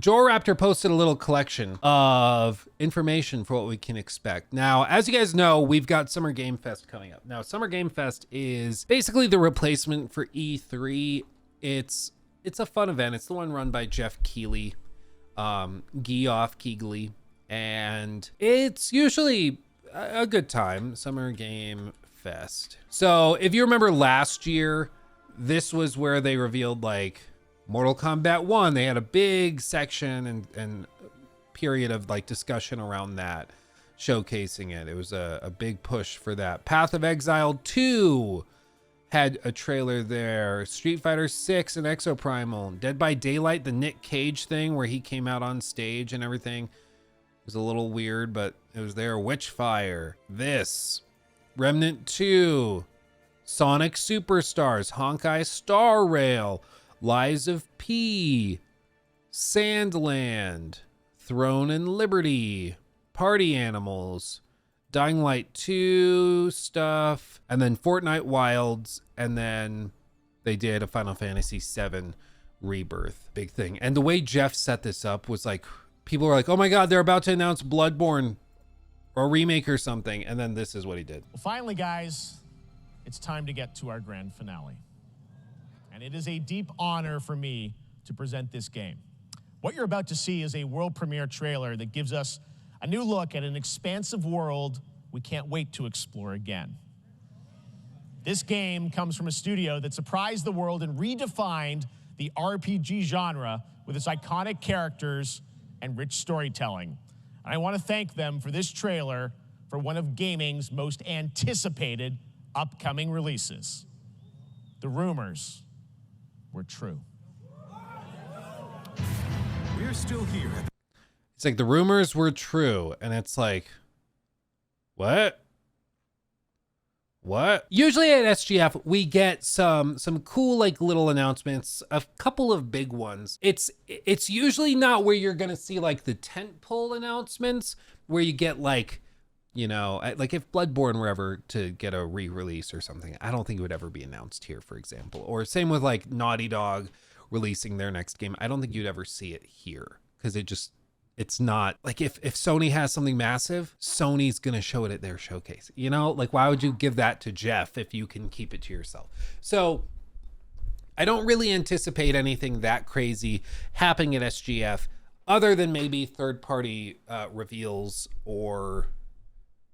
Joel Raptor posted a little collection of information for what we can expect. Now, as you guys know, we've got Summer Game Fest coming up. Now, Summer Game Fest is basically the replacement for E3. It's a fun event. It's the one run by Jeff Keighley, Geoff Keighley, and it's usually a good time. Summer Game Fest. So if you remember last year, this was where they revealed like Mortal Kombat 1. They had a big section and period of like discussion around that, showcasing it. It was a big push for that. Path of Exile 2 had a trailer there. Street Fighter 6 and Exoprimal. Dead by Daylight, the Nick Cage thing where he came out on stage and everything. It was a little weird, but it was there. Witchfire. This. Remnant 2. Sonic Superstars. Honkai Star Rail. Lies of P. Sandland. Throne and Liberty. Party Animals. Dying Light 2 stuff, and then Fortnite Wilds, and then they did a Final Fantasy VII Rebirth, big thing. And the way Jeff set this up was like, people were like, oh my God, they're about to announce Bloodborne or a remake or something. And then this is what he did. Well, finally, guys, it's time to get to our grand finale. And it is a deep honor for me to present this game. What you're about to see is a world premiere trailer that gives us a new look at an expansive world we can't wait to explore again. This game comes from a studio that surprised the world and redefined the RPG genre with its iconic characters and rich storytelling. And I want to thank them for this trailer for one of gaming's most anticipated upcoming releases. The rumors were true. We're still here. It's like the rumors were true, and it's like, what? Usually at SGF, we get some cool like little announcements, a couple of big ones. It's usually not where you're gonna see like the tentpole announcements, where you get like, you know, like if Bloodborne were ever to get a re-release or something, I don't think it would ever be announced here, for example. Or same with like Naughty Dog releasing their next game. I don't think you'd ever see it here, because it's not like if Sony has something massive, Sony's going to show it at their showcase, you know, like why would you give that to Jeff if you can keep it to yourself? So I don't really anticipate anything that crazy happening at SGF other than maybe third party reveals or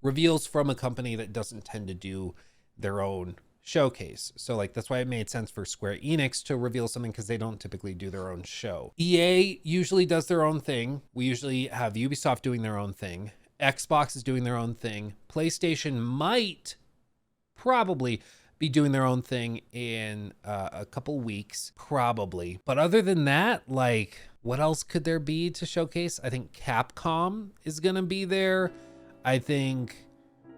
reveals from a company that doesn't tend to do their own showcase. So like that's why it made sense for Square Enix to reveal something, because they don't typically do their own show. EA usually does their own thing. We usually have Ubisoft doing their own thing. Xbox is doing their own thing. PlayStation might probably be doing their own thing in a couple weeks, probably. But other than that, like what else could there be to showcase? I think Capcom is gonna be there. I think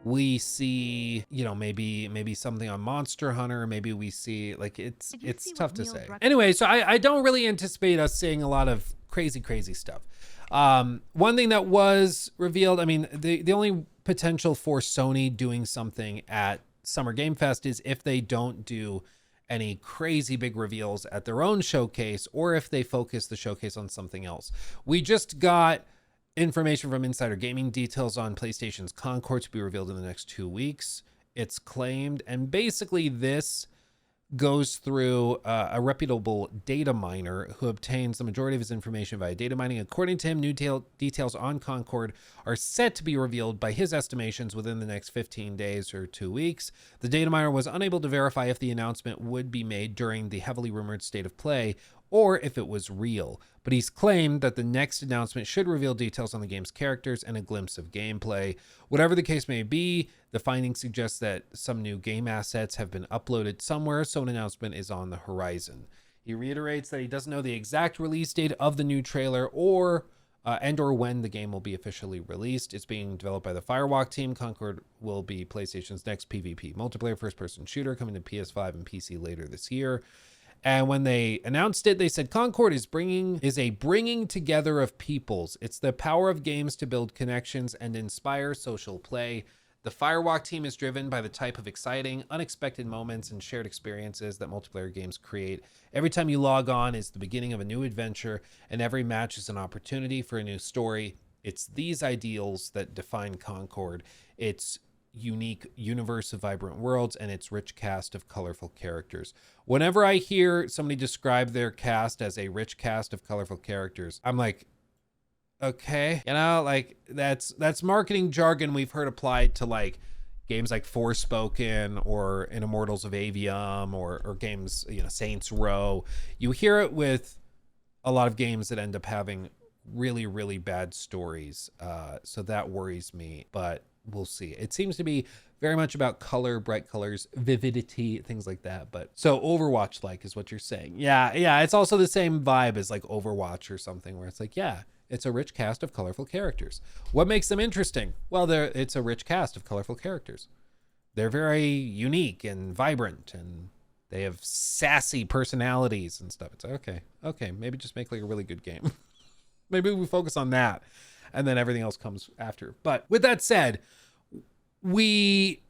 we see, you know, maybe something on Monster Hunter. Maybe we see like it's tough to say. Anyway, so I don't really anticipate us seeing a lot of crazy stuff. One thing that was revealed, I mean, the only potential for Sony doing something at Summer Game Fest is if they don't do any crazy big reveals at their own showcase, or if they focus the showcase on something else. We just got information from Insider Gaming, details on PlayStation's Concord to be revealed in the next 2 weeks. It's claimed, and basically this goes through a reputable data miner who obtains the majority of his information via data mining. According to him, new details on Concord are set to be revealed by his estimations within the next 15 days or 2 weeks. The data miner was unable to verify if the announcement would be made during the heavily rumored state of play or if it was real, but he's claimed that the next announcement should reveal details on the game's characters and a glimpse of gameplay. Whatever the case may be, the finding suggests that some new game assets have been uploaded somewhere, so an announcement is on the horizon. He reiterates that he doesn't know the exact release date of the new trailer or when the game will be officially released. It's being developed by the Firewalk team. Concord will be PlayStation's next PvP multiplayer first-person shooter, coming to PS5 and PC later this year. And when they announced it, they said Concord is a bringing together of peoples. It's the power of games to build connections and inspire social play. The Firewalk team is driven by the type of exciting, unexpected moments and shared experiences that multiplayer games create. Every time you log on is the beginning of a new adventure, and every match is an opportunity for a new story. It's these ideals that define Concord. Its unique universe of vibrant worlds and its rich cast of colorful characters. Whenever I hear somebody describe their cast as a rich cast of colorful characters, I'm like, okay, you know, like that's marketing jargon we've heard applied to like games like Forspoken or in Immortals of Avium or games, you know, Saints Row. You hear it with a lot of games that end up having really, really bad stories. So that worries me, but we'll see. It seems to be very much about color, bright colors, vividity, things like that. But so Overwatch like is what you're saying. Yeah. It's also the same vibe as like Overwatch or something where it's like, yeah, it's a rich cast of colorful characters. What makes them interesting? Well, it's a rich cast of colorful characters. They're very unique and vibrant, and they have sassy personalities and stuff. It's like, okay, maybe just make like a really good game. Maybe we focus on that, and then everything else comes after. But with that said, we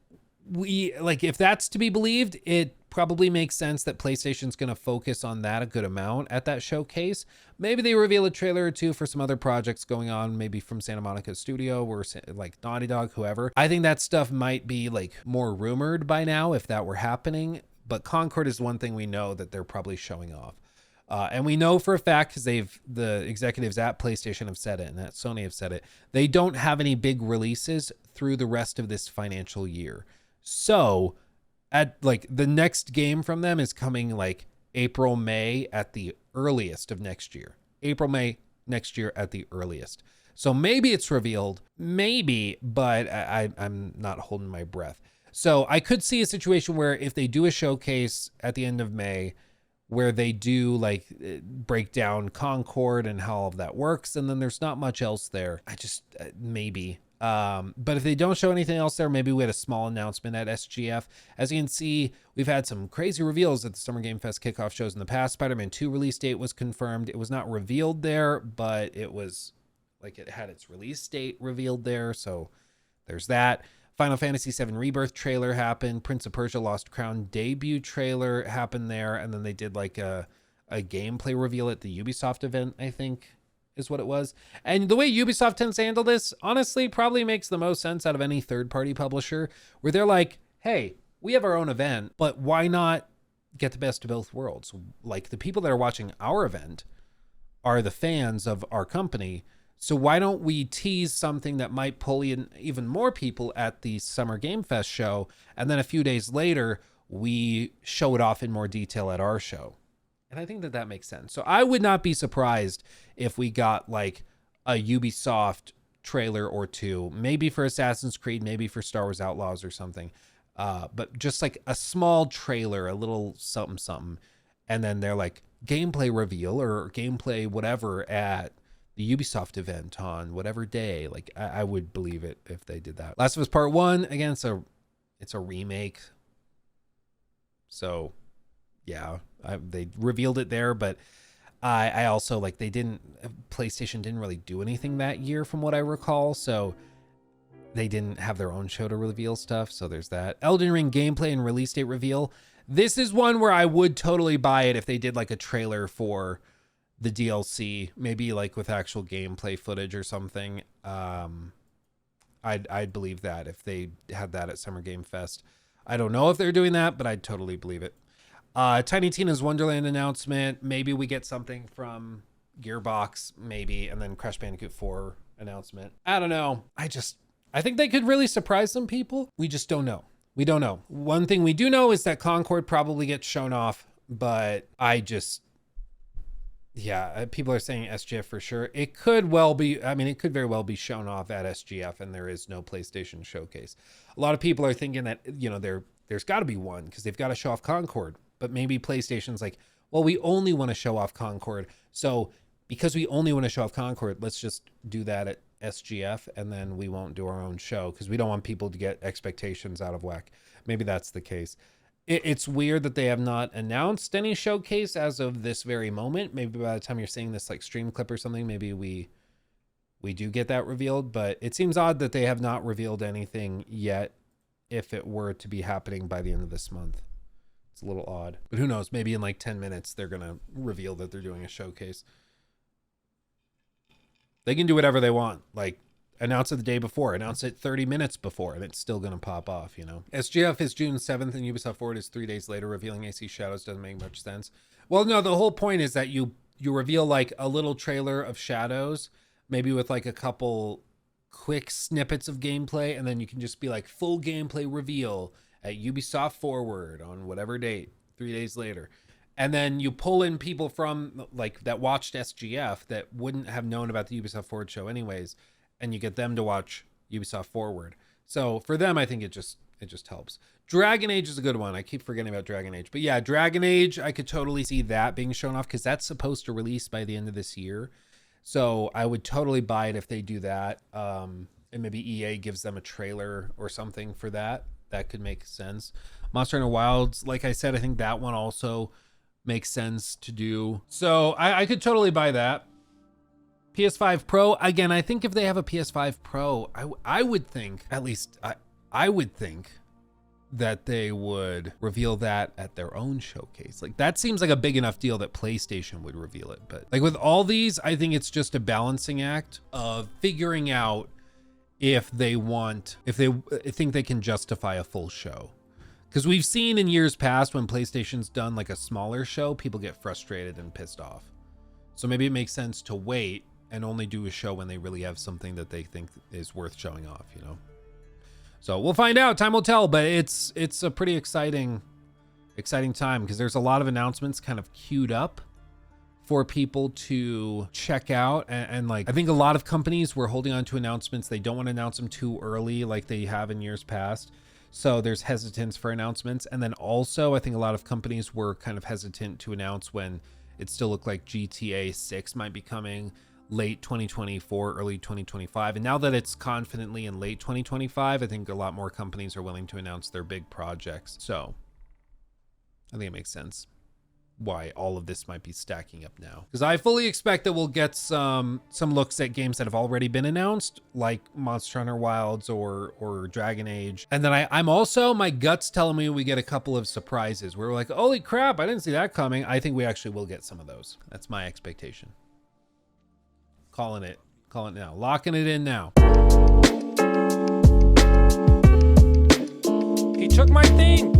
like, if that's to be believed, it probably makes sense that PlayStation's going to focus on that a good amount at that showcase. Maybe they reveal a trailer or two for some other projects going on, maybe from Santa Monica Studio or like Naughty Dog, whoever. I think that stuff might be like more rumored by now if that were happening. But Concord is one thing we know that they're probably showing off. And we know for a fact, because the executives at PlayStation have said it and at Sony have said it, they don't have any big releases through the rest of this financial year. So at like the next game from them is coming like April, May at the earliest of next year. April, May next year at the earliest. So maybe it's revealed, maybe, but I'm not holding my breath. So I could see a situation where if they do a showcase at the end of May, where they do like break down Concord and how all of that works, and then there's not much else there. I just maybe. But if they don't show anything else there, maybe we had a small announcement at SGF. As you can see, we've had some crazy reveals at the Summer Game Fest kickoff shows in the past. Spider-Man 2 release date was confirmed. It was not revealed there, but it was like it had its release date revealed there. So there's that. Final Fantasy VII Rebirth trailer happened. Prince of Persia Lost Crown debut trailer happened there. And then they did like a gameplay reveal at the Ubisoft event, I think is what it was. And the way Ubisoft tends to handle this, honestly, probably makes the most sense out of any third-party publisher, where they're like, hey, we have our own event, but why not get the best of both worlds? Like, the people that are watching our event are the fans of our company, so why don't we tease something that might pull in even more people at the Summer Game Fest show, and then a few days later, we show it off in more detail at our show? And I think that makes sense. So I would not be surprised if we got like a Ubisoft trailer or two, maybe for Assassin's Creed, maybe for Star Wars Outlaws or something. But just like a small trailer, a little something. And then they're like gameplay reveal or gameplay whatever at the Ubisoft event on whatever day. Like I would believe it if they did that. Last of Us Part 1, again, it's a remake. So yeah, they revealed it there, but I also like PlayStation didn't really do anything that year from what I recall, so they didn't have their own show to reveal stuff, so there's that. Elden Ring gameplay and release date reveal. This is one where I would totally buy it if they did like a trailer for the DLC, maybe like with actual gameplay footage or something. I'd believe that if they had that at Summer Game Fest. I don't know if they're doing that, but I'd totally believe it. Tiny Tina's Wonderland announcement. Maybe we get something from Gearbox, maybe, and then Crash Bandicoot 4 announcement. I don't know. I think they could really surprise some people. We just don't know. We don't know. One thing we do know is that Concord probably gets shown off, but people are saying SGF for sure. It could very well be shown off at SGF, and there is no PlayStation showcase. A lot of people are thinking that, there's got to be one because they've got to show off Concord. But maybe PlayStation's like, well, we only want to show off Concord. So because we only want to show off Concord, let's just do that at SGF, and then we won't do our own show because we don't want people to get expectations out of whack. Maybe that's the case. It's weird that they have not announced any showcase as of this very moment. Maybe by the time you're seeing this like stream clip or something, maybe we we do get that revealed, but it seems odd that they have not revealed anything yet if it were to be happening by the end of this month. It's a little odd, but who knows? Maybe in like 10 minutes, they're going to reveal that they're doing a showcase. They can do whatever they want. Like, announce it the day before, announce it 30 minutes before, and it's still going to pop off, you know? SGF is June 7th, and Ubisoft Forward is 3 days later. Revealing AC Shadows doesn't make much sense. Well, no, the whole point is that you reveal like a little trailer of Shadows, maybe with like a couple quick snippets of gameplay, and then you can just be like full gameplay reveal at Ubisoft Forward on whatever date, 3 days later. And then you pull in people from like that watched SGF that wouldn't have known about the Ubisoft Forward show anyways, and you get them to watch Ubisoft Forward. So for them, I think it just helps. Dragon Age is a good one. I keep forgetting about Dragon Age. But yeah, Dragon Age, I could totally see that being shown off because that's supposed to release by the end of this year. So I would totally buy it if they do that. And maybe EA gives them a trailer or something for that. That could make sense. Monster Hunter Wilds, like I said, I think that one also makes sense to do. So I could totally buy that. PS5 Pro, again, I think if they have a PS5 Pro, I would think, at least I would think that they would reveal that at their own showcase. Like that seems like a big enough deal that PlayStation would reveal it. But like with all these, I think it's just a balancing act of figuring out if they think they can justify a full show. Because we've seen in years past when PlayStation's done like a smaller show, people get frustrated and pissed off. So maybe it makes sense to wait and only do a show when they really have something that they think is worth showing off, you know? So we'll find out. Time will tell, but it's a pretty exciting time because there's a lot of announcements kind of queued up for people to check out. And like, I think a lot of companies were holding on to announcements. They don't want to announce them too early like they have in years past. So there's hesitance for announcements. And then also, I think a lot of companies were kind of hesitant to announce when it still looked like GTA 6 might be coming late 2024, early 2025. And now that it's confidently in late 2025, I think a lot more companies are willing to announce their big projects. So I think it makes sense why all of this might be stacking up now. Because I fully expect that we'll get some looks at games that have already been announced, like Monster Hunter Wilds or Dragon Age. And then I'm also, my gut's telling me we get a couple of surprises where we're like, holy crap, I didn't see that coming. I think we actually will get some of those. That's my expectation. Calling it now. Locking it in now. He took my thing.